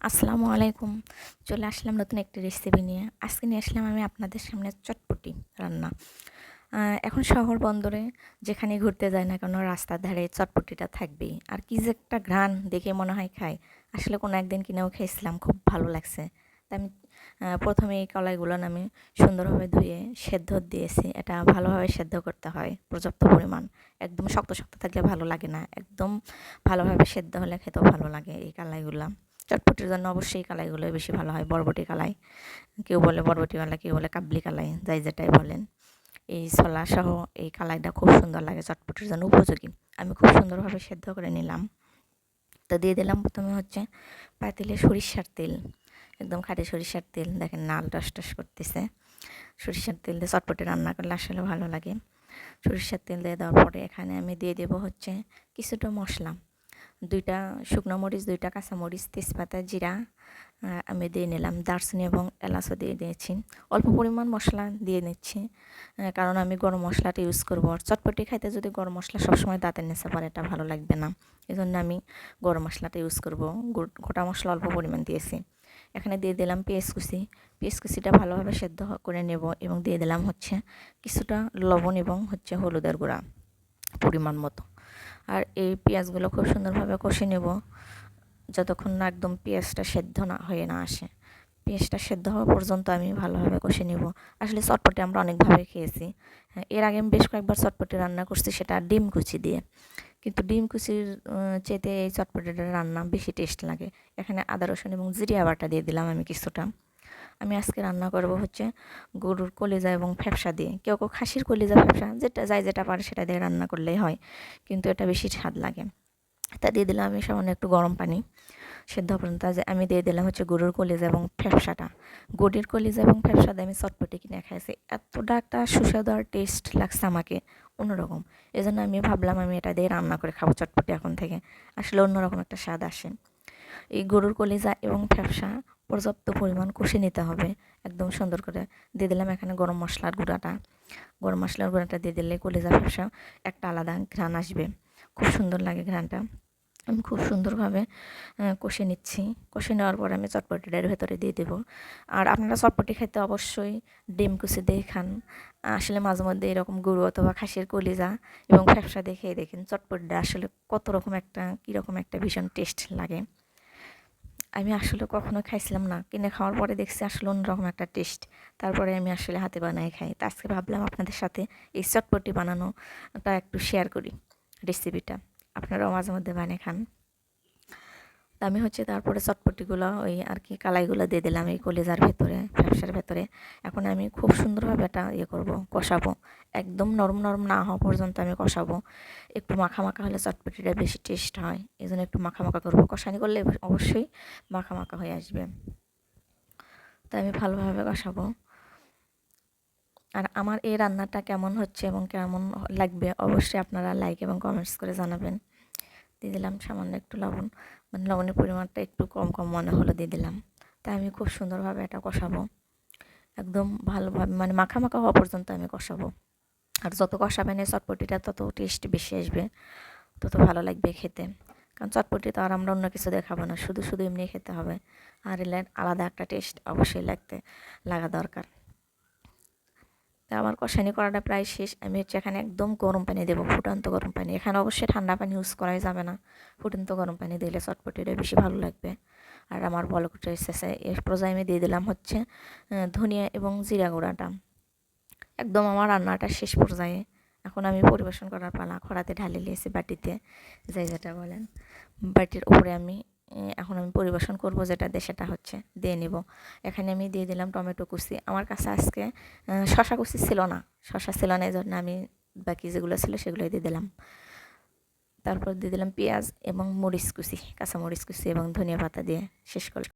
আসসালামু আলাইকুম। চলে আসলাম নতুন একটি রেসিপি নিয়ে। আজকে নিয়ে আসলাম আমি আপনাদের সামনে চটপটি রান্না। এখন শহর বন্দরে যেখানেই ঘুরতে যাই না কেন রাস্তার ধারে চটপটিটা থাকবেই। আর কি যে একটা ঘ্রাণ দেখে মনে হয় খাই। আসলে কোনো একদিন কিনেও খেয়েছিলাম, খুব ভালো লাগছে। তা আমি প্রথমে এই কলাইগুলো আমি সুন্দরভাবে ধুয়ে সেদ্ধ দিয়েছি। এটা ভালোভাবে সেদ্ধ করতে হয় পর্যাপ্ত পরিমাণ। একদম শক্ত শক্ত থাকলে ভালো লাগে না, একদম ভালোভাবে সেদ্ধ হলে খেতেও ভালো লাগে এই কালাইগুলো। চটপটির জন্য অবশ্যই কালাইগুলো বেশি ভালো হয়, বরবটি কালাই, কেউ বলে বরবটি কালাই, কেউ বলে কাবলি কালাই, যাই যেটাই বলেন। এই ছোলা সহ এই কালাইটা খুব সুন্দর লাগে, চটপটির জন্য উপযোগী। আমি খুব সুন্দরভাবে সেদ্ধ করে নিলাম। তো দিয়ে দিলাম প্রথমে হচ্ছে পাতিলে সরিষার তেল, একদম খাঁটি সরিষার তেল। দেখেন নাল টস টস করতেছে। সরিষার তেল দিয়ে চটপটি রান্না করলে আসলে ভালো লাগে। সরিষার তেল দিয়ে দেওয়ার পরে এখানে আমি দিয়ে দেবো হচ্ছে কিছুটা মশলা। 2টা শুকনো মরিচ, 2টা কাঁচামরিচ, তেজপাতা, জিরা আমি দিয়ে নিলাম। দারচিনি এবং এলাচও দিয়ে দিয়েছি। অল্প পরিমাণ মশলা দিয়ে নিচ্ছি, কারণ আমি গরম মশলাটা ইউজ করবো। আর চটপটি খাইতে যদি গরম মশলা সবসময় দাঁতের নিচে পড়ে, এটা ভালো লাগবে না। এই জন্য আমি গরম মশলাটা ইউজ করবো। গোটা মশলা অল্প পরিমাণ দিয়েছি। এখানে দিয়ে দিলাম পেঁয়াজ কুচি। পেঁয়াজ কুচিটা ভালোভাবে সেদ্ধ করে নেব এবং দিয়ে দিলাম হচ্ছে কিছুটা লবণ এবং হচ্ছে হলুদের গুঁড়া পরিমাণ মতো। আর এই পেঁয়াজগুলো খুব সুন্দরভাবে কষে নেব যতক্ষণ না একদম পেঁয়াজটা সেদ্ধ না হয়ে না আসে। পেঁয়াজটা সেদ্ধ হওয়া পর্যন্ত আমি ভালোভাবে কষে নেব। আসলে চটপটি আমরা অনেকভাবে খেয়েছি। এর আগে আমি বেশ কয়েকবার চটপটি রান্না করছি, সেটা ডিম কুচি দিয়ে। কিন্তু ডিম কুচির চেয়ে এই চটপটিটা রান্না বেশি টেস্ট লাগে। এখানে আদা রসুন এবং জিরা বাটা দিয়ে দিলাম আমি কিছুটা। আমি আজকে রান্না করব হচ্ছে গরুর কলিজা এবং ফ্যাপসা দিয়ে। কেউ কেউ খাসির কলিজা ফ্যাপসা, যেটা পারে সেটা দিয়ে রান্না করলেই হয়, কিন্তু এটা বেশি স্বাদ লাগে। তা দিয়ে দিলাম আমি সামান্য একটু গরম পানি সেদ্ধ পর্যন্ত। আমি দিয়ে দিলাম হচ্ছে গরুর কলিজা এবং ফ্যাপসাটা। গরুর কলিজা এবং ফ্যাপসা দিয়ে আমি চটপটি কিনে খাইছি, এতটা একটা সুস্বাদু আর টেস্ট লাগছে আমাকে, অন্যরকম। এই জন্য আমি ভাবলাম আমি এটা দিয়ে রান্না করে খাবো চটপটি এখন থেকে। আসলে অন্যরকম একটা স্বাদ আসে। এই গরুর কলিজা এবং ফ্যাপসা পর্যাপ্ত পরিমাণ কষে নিতে হবে একদম সুন্দর করে। দিয়ে দিলাম এখানে গরম মশলার গুঁড়াটা। গরম মশলার গুঁড়াটা দিয়ে দিলে কলিজা ফ্যাপসা একটা আলাদা ঘ্রাণ আসবে, খুব সুন্দর লাগে ঘ্রাণটা। আমি খুব সুন্দরভাবে কষে নিচ্ছি। কষে নেওয়ার পর আমি চটপটিটার ভেতরে দিয়ে দেবো। আর আপনারা চটপটি খেতে অবশ্যই ডিম কুচি দিয়ে খান। আসলে মাঝে মধ্যে এরকম গরু অথবা খাসির কলিজা এবং ফ্যাপসা দিয়ে খেয়ে দেখেন চটপটিটা আসলে কত রকম একটা কীরকম একটা ভীষণ টেস্ট লাগে। আমি আসলে কখনো খাইছিলাম না, কিনে খাওয়ার পরে দেখছি আসলে অন্যরকম একটা টেস্ট। তারপরে আমি আসলে হাতে বানাই খাই। তা আজকে ভাবলাম আপনাদের সাথে এই চটপটি বানানোটা একটু শেয়ার করি, রেসিপিটা আপনারাও মাঝে মধ্যে বানিয়ে খান। তা আমি হচ্ছে তারপরে চটপটিগুলো ওই আর কি কালাইগুলো দিয়ে দিলাম এই কলিজার ভেতরে, ফ্যাপসার ভেতরে। এখন আমি খুব সুন্দরভাবে এটা করবো, কষাবো। একদম নরম নরম না হওয়া পর্যন্ত আমি কষাবো। একটু মাখা মাখা হলে চটপটিটা বেশি টেস্ট হয়, এই জন্য একটু মাখা মাখা করবো। কষানি করলে অবশ্যই মাখা মাখা হয়ে আসবে। তাই আমি ভালোভাবে কষাবো। আর আমার এই রান্নাটা কেমন হচ্ছে এবং কেমন লাগবে অবশ্যই আপনারা লাইক এবং কমেন্টস করে জানাবেন। দিয়ে দিলাম সামান্য একটু লবণ, মানে লবণের পরিমাণটা একটু কম কম মনে হলো দিয়ে দিলাম। তাই আমি খুব সুন্দরভাবে এটা কষাবো, একদম ভালোভাবে মানে মাখা মাখা হওয়া পর্যন্ত আমি কষাবো। আর যত কষাবেন এই চটপটিটা তত টেস্ট বেশি আসবে, তত ভালো লাগবে খেতে। কারণ চটপটি তো আর আমরা অন্য কিছু দেখাবো না, শুধু শুধু এমনি খেতে হবে। আর এর আলাদা একটা টেস্ট অবশ্যই লাগা দরকার। তা আমার কষানি করাটা প্রায় শেষ। আমি হচ্ছে এখানে একদম গরম পানি দেবো, ফুটন্ত গরম পানি। এখানে অবশ্যই ঠান্ডা পানি ইউজ করাই যাবে না, ফুটন্ত গরম পানি দিলে চটপটিটা বেশি ভালো লাগবে। আর আমার বলক উঠে এসেছে, এর পর্যায়ে আমি দিয়ে দিলাম হচ্ছে ধনিয়া এবং জিরা গুঁড়াটা। একদম আমার রান্নাটা শেষ পর্যায়ে। এখন আমি পরিবেশন করার পালা, খড়াতে ঢালে নিয়েছি বাটিতে, যাই যেটা বলেন। বাটির উপরে আমি এখন আমি পরিবেশন করব, যেটা দিয়ে সেটা হচ্ছে দিয়ে নেব। এখানে আমি দিয়ে দিলাম টমেটো কুচি। আমার কাছে আজকে শশা কুচি ছিল না, শশা ছিল না, এই জন্য আমি বাকি যেগুলো ছিল সেগুলোই দিয়ে দিলাম। তারপর দিয়ে দিলাম পেঁয়াজ এবং মরিচ কুচি, কাঁচা মরিচ কুচি এবং ধনিয়া পাতা দিয়ে শেষ করলাম।